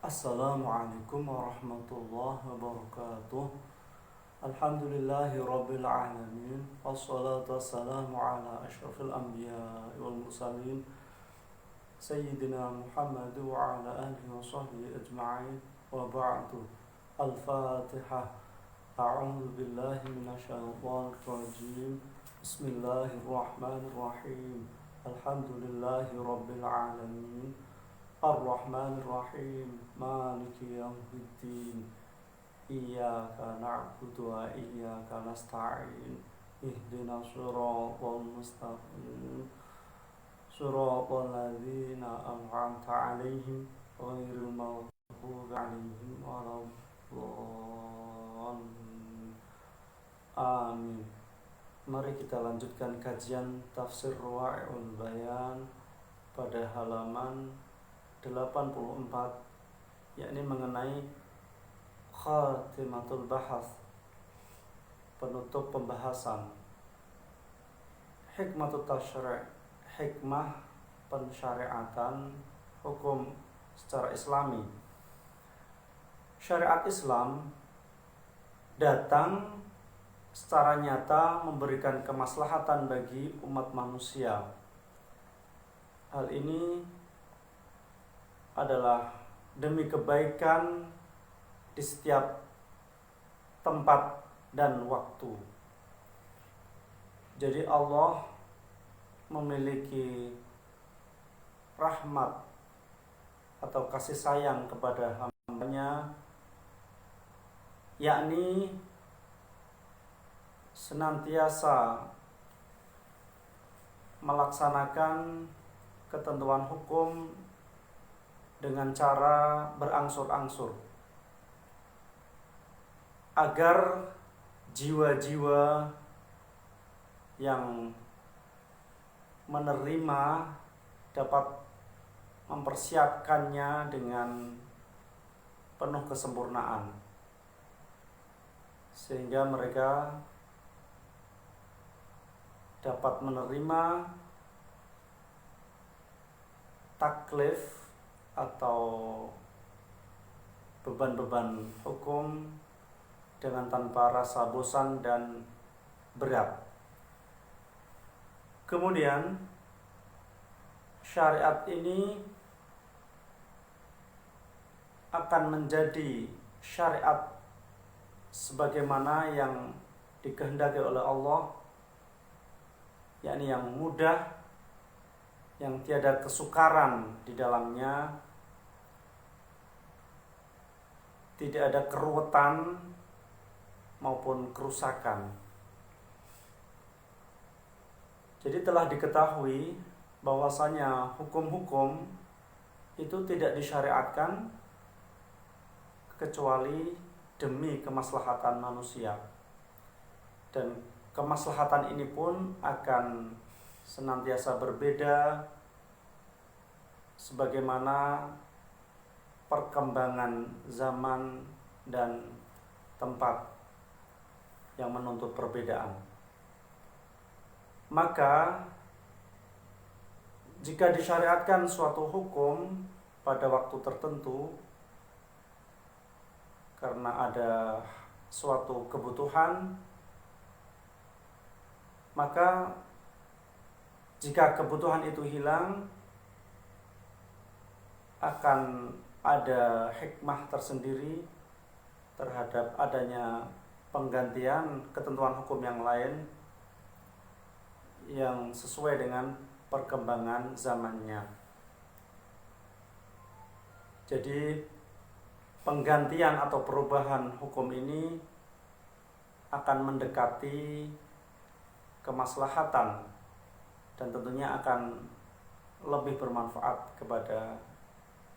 Assalamualaikum warahmatullahi wabarakatuh. Alhamdulillahi rabbil alamin. Wassalatu wassalamu ala asyrafil anbiya wal mursalin Sayyidina Muhammad wa ala alihi wa sahbihi ajma'in. Wa ba'du. Al-Fatihah. A'udzu billahi minasyaitonir rajim. Bismillahirrahmanirrahim. Alhamdulillahi rabbil alamin. Ar-Rahmanir-Rahim. Maliki yaumiddin. Iyyaka na'budu wa iyyaka nasta'in. Ihdinas siratal mustaqim. Siratal ladzina an'amta 'alaihim ghairil maghdubi 'alaihim waladdallin. Amin. Mari kita lanjutkan kajian tafsir Ruwa'iul Bayan pada halaman 84, yakni mengenai khatimatul bahas, penutup pembahasan. Hikmatut tasyri', hikmah pensyariatan hukum secara islami. Syariat Islam datang secara nyata memberikan kemaslahatan bagi umat manusia. Hal ini adalah demi kebaikan di setiap tempat dan waktu. Jadi Allah memiliki rahmat atau kasih sayang kepada hamba-Nya, yakni senantiasa melaksanakan ketentuan hukum dengan cara berangsur-angsur agar jiwa-jiwa yang menerima dapat mempersiapkannya dengan penuh kesempurnaan, sehingga mereka dapat menerima taklif atau beban-beban hukum dengan tanpa rasa bosan dan berat. Kemudian syariat ini akan menjadi syariat sebagaimana yang dikehendaki oleh Allah, yakni yang mudah, yang tiada kesukaran di dalamnya, tidak ada keruwetan maupun kerusakan. Jadi telah diketahui bahwasanya hukum-hukum itu tidak disyariatkan kecuali demi kemaslahatan manusia. Dan kemaslahatan ini pun akan senantiasa berbeda sebagaimana perkembangan zaman dan tempat yang menuntut perbedaan. Maka jika disyariatkan suatu hukum pada waktu tertentu karena ada suatu kebutuhan, maka jika kebutuhan itu hilang, akan ada hikmah tersendiri terhadap adanya penggantian ketentuan hukum yang lain yang sesuai dengan perkembangan zamannya. Jadi penggantian atau perubahan hukum ini akan mendekati kemaslahatan dan tentunya akan lebih bermanfaat kepada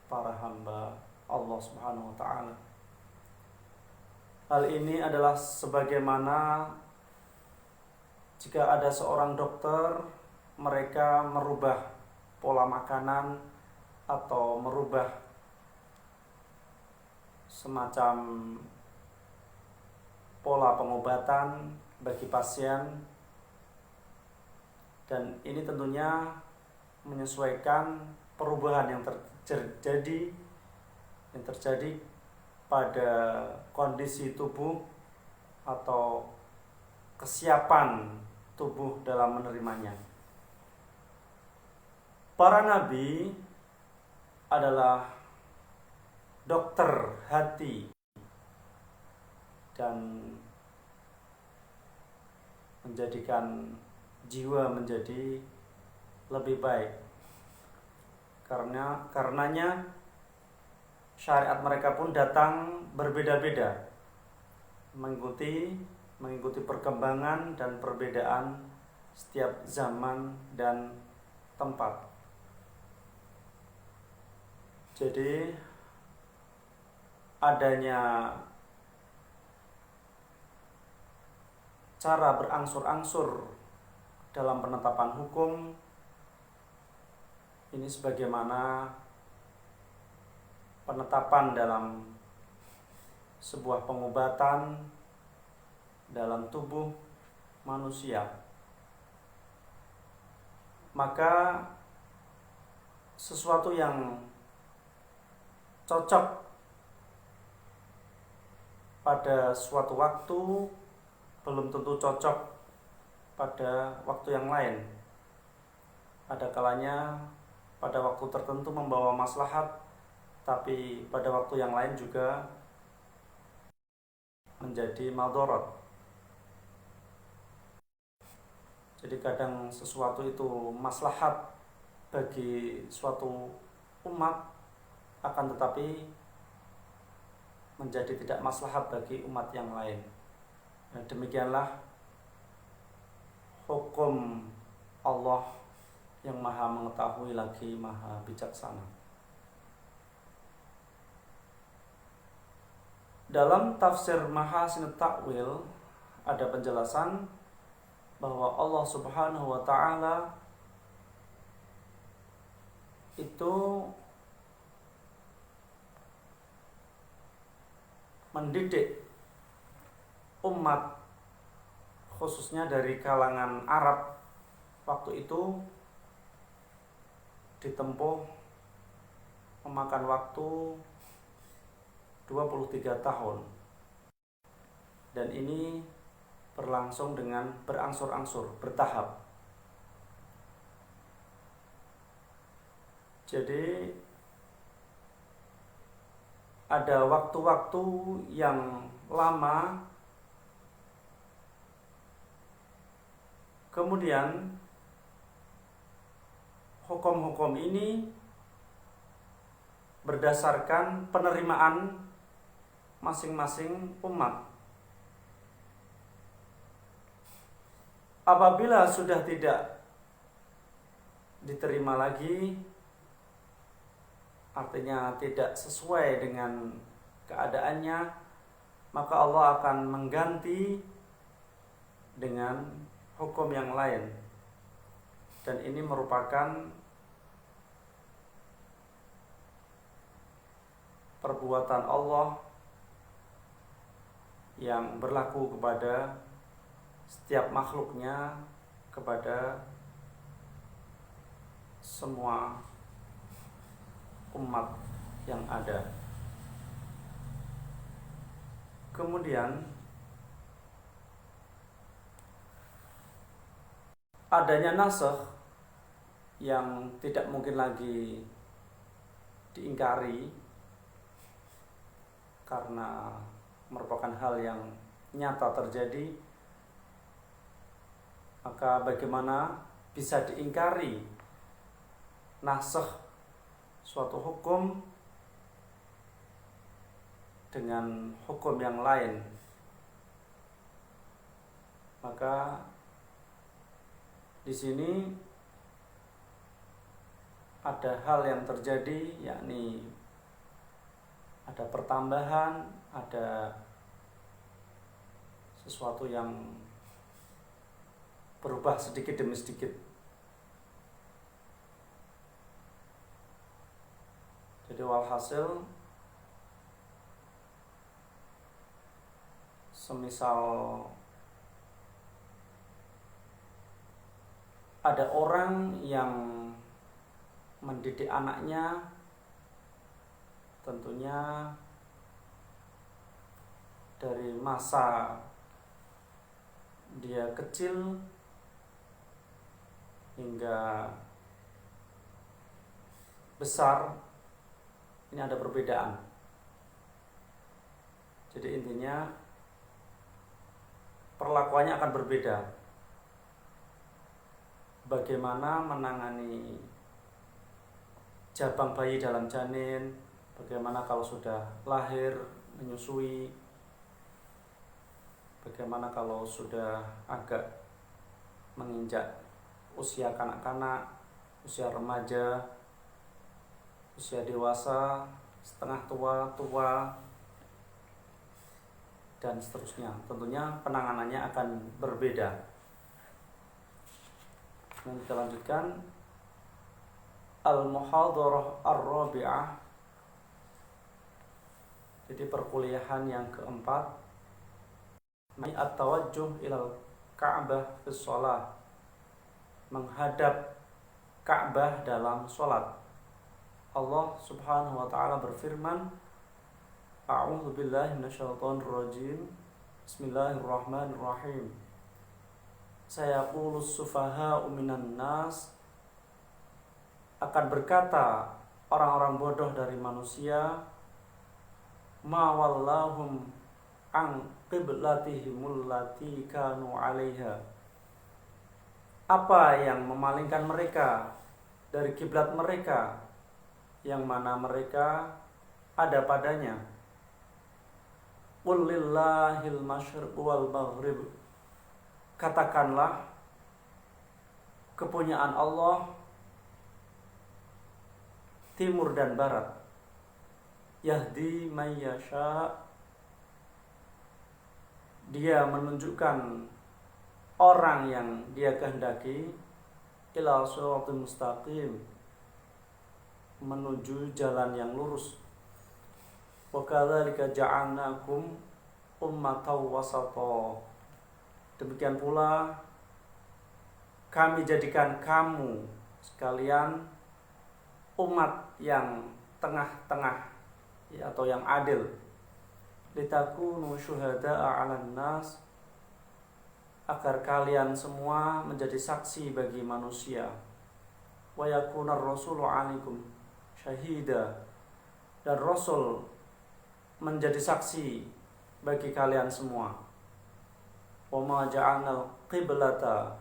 para hamba Allah Subhanahu wa taala. Hal ini adalah sebagaimana jika ada seorang dokter, mereka merubah pola makanan atau merubah semacam pola pengobatan bagi pasien, dan ini tentunya menyesuaikan perubahan yang terjadi yang terjadi pada kondisi tubuh atau kesiapan tubuh dalam menerimanya. Para nabi adalah dokter hati dan menjadikan jiwa menjadi lebih baik. Karenanya syariat mereka pun datang berbeda-beda, mengikuti perkembangan dan perbedaan setiap zaman dan tempat. Jadi adanya cara berangsur-angsur dalam penetapan hukum ini sebagaimana penetapan dalam sebuah pengobatan dalam tubuh manusia. Maka sesuatu yang cocok pada suatu waktu belum tentu cocok pada waktu yang lain. Ada kalanya pada waktu tertentu membawa maslahat, tapi pada waktu yang lain juga menjadi madarat. Jadi kadang sesuatu itu maslahat bagi suatu umat, akan tetapi menjadi tidak maslahat bagi umat yang lain. Dan demikianlah hukum Allah yang maha mengetahui lagi maha bijaksana. Dalam tafsir Mahasin Ta'wil ada penjelasan bahwa Allah Subhanahu wa ta'ala itu mendidik umat khususnya dari kalangan Arab waktu itu ditempuh memakan waktu 23 tahun, dan ini berlangsung dengan berangsur-angsur, bertahap. Jadi ada waktu-waktu yang lama, kemudian hukum-hukum ini berdasarkan penerimaan masing-masing umat. Apabila sudah tidak diterima lagi, artinya tidak sesuai dengan keadaannya, maka Allah akan mengganti dengan hukum yang lain. Dan ini merupakan perbuatan Allah yang berlaku kepada setiap makhluknya, kepada semua umat yang ada. Kemudian adanya nasakh yang tidak mungkin lagi diingkari karena merupakan hal yang nyata terjadi, maka bagaimana bisa diingkari nasakh suatu hukum dengan hukum yang lain? Maka di sini ada hal yang terjadi, yakni ada pertambahan, ada sesuatu yang berubah sedikit demi sedikit. Jadi walhasil, semisal ada orang yang mendidik anaknya tentunya dari masa dia kecil hingga besar, ini ada perbedaan. Jadi intinya perlakuannya akan berbeda. Bagaimana menangani jabang bayi dalam janin, bagaimana kalau sudah lahir, menyusui, bagaimana kalau sudah agak menginjak usia kanak-kanak, usia remaja, usia dewasa, setengah tua, dan seterusnya. Tentunya penanganannya akan berbeda. Nanti kita lanjutkan. Al-Muhadharah Ar-Rabi'ah. Jadi perkuliahan yang keempat, At-Tawajjuh ilal Ka'bah fi shalah, menghadap Ka'bah dalam sholat. Allah Subhanahu wa taala berfirman, A'udzu billahi minasyaitonir rajim. Bismillahirrahmanirrahim. Sayaqulus sufaha'u minan nas, akan berkata orang-orang bodoh dari manusia, ma wallahum an qiblatihimul lati kanu 'alaiha, apa yang memalingkan mereka dari kiblat mereka yang mana mereka ada padanya. Qul lillahil masyriq wal maghrib, katakanlah kepunyaan Allah timur dan barat. Yahdi may yasha, dia menunjukkan orang yang dia kehendaki, ila shiratal mustaqim, menuju jalan yang lurus. Wa kadzalika ja'alnakum ummatan wasata, demikian pula kami jadikan kamu sekalian umat yang tengah-tengah, atau yang adil. Litakunu syuhada'a 'alan nas, agar kalian semua menjadi saksi bagi manusia. Wa yakunar rasulu 'alaikum syahida, dan Rasul menjadi saksi bagi kalian semua. Wa ma ja'alnal qiblata,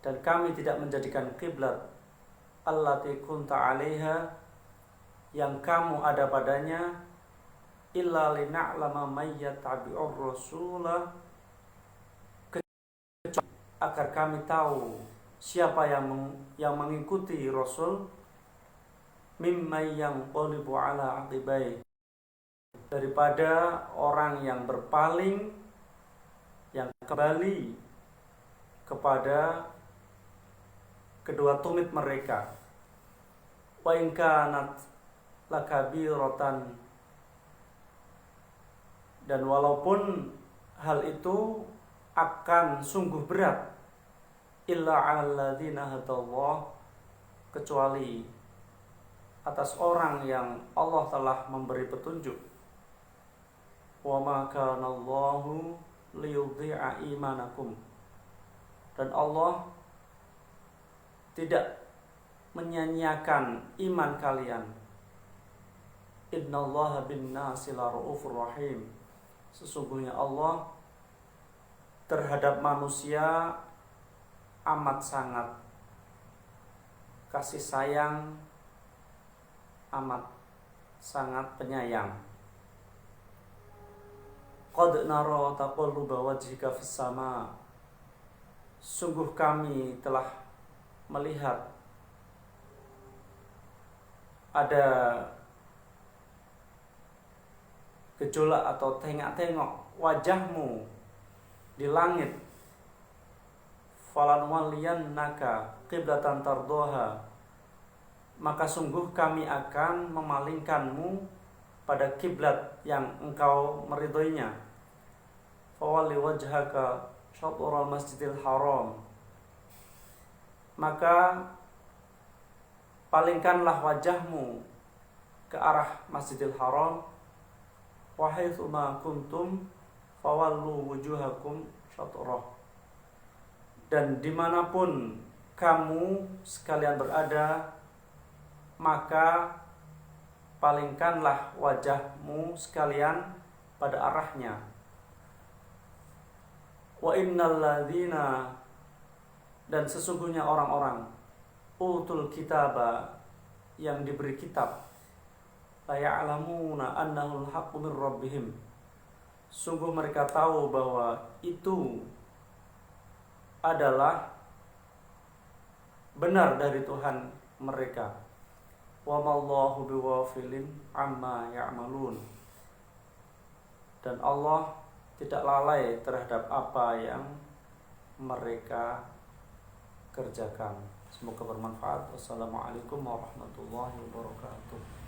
dan kami tidak menjadikan kiblat allati kunta 'alaiha, yang kamu ada padanya, illa lina'lama may yattabi'ur rasula, agar kami tahu siapa yang mengikuti Rasul, mimman yanqalibu 'ala 'aqibai, daripada orang yang berpaling, yang kembali kepada kedua tumit mereka. Wa in kanat lakabiratan, dan walaupun hal itu akan sungguh berat, illa 'alal ladzina hadallah, kecuali atas orang yang Allah telah memberi petunjuk. Wa ma kana Allahu liyudhi'a imanakum, dan Allah tidak menyanyiakan iman kalian. Innallaha bin-nasi lara'ufur rahim, sesungguhnya Allah terhadap manusia amat sangat kasih sayang, amat sangat penyayang. Qad nara taqalluba wajhika fis sama, sungguh kami telah melihat ada gejolak atau tengok-tengok wajahmu di langit. Falanwalliyannaka qiblatan tardoha, maka sungguh kami akan memalingkanmu pada kiblat yang engkau meridhoinya. Fawalli wajhaka syatral masjidil haram, maka palingkanlah wajahmu ke arah Masjidil Haram, wa haitsu ma kuntum fawallu wujuhakum syatrah. Dan dimanapun kamu sekalian berada, maka palingkanlah wajahmu sekalian pada arahnya. Wa innal ladzina, dan sesungguhnya orang-orang utul kitaba, yang diberi kitab, la ya'lamuna annahul haqqu mir rabbihim, sungguh mereka tahu bahwa itu adalah benar dari Tuhan mereka. Wa mallahu bighafilin amma ya'malun, dan Allah tidak lalai terhadap apa yang mereka kerjakan. Semoga bermanfaat. Wassalamualaikum warahmatullahi wabarakatuh.